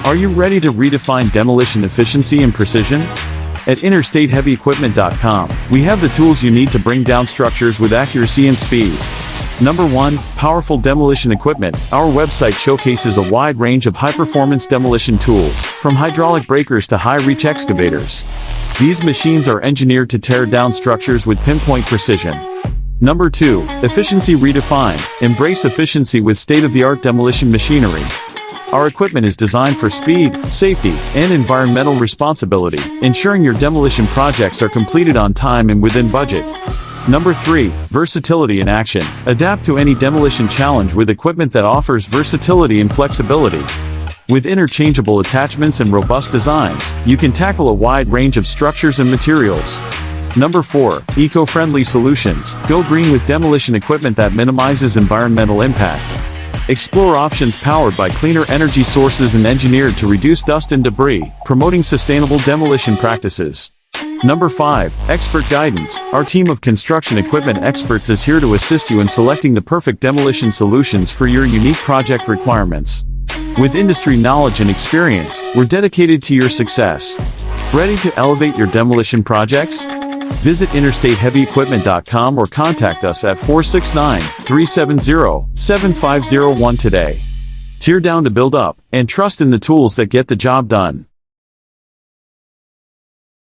Are you ready to redefine demolition efficiency and precision? At InterstateHeavyEquipment.com, we have the tools you need to bring down structures with accuracy and speed. Number 1. Powerful demolition equipment. Our website showcases a wide range of high-performance demolition tools, from hydraulic breakers to high-reach excavators. These machines are engineered to tear down structures with pinpoint precision. Number 2. Efficiency redefined. Embrace efficiency with state-of-the-art demolition machinery. Our equipment is designed for speed, safety, and environmental responsibility, ensuring your demolition projects are completed on time and within budget. Number 3. Versatility in action. Adapt to any demolition challenge with equipment that offers versatility and flexibility. With interchangeable attachments and robust designs, you can tackle a wide range of structures and materials. Number 4. Eco-friendly solutions. Go green with demolition equipment that minimizes environmental impact. Explore options powered by cleaner energy sources and engineered to reduce dust and debris, promoting sustainable demolition practices. Number 5. Expert guidance. Our team of construction equipment experts is here to assist you in selecting the perfect demolition solutions for your unique project requirements. With industry knowledge and experience, we're dedicated to your success. Ready to elevate your demolition projects? Visit InterstateHeavyEquipment.com or contact us at 469-370-7501 today. Tear down to build up, and trust in the tools that get the job done.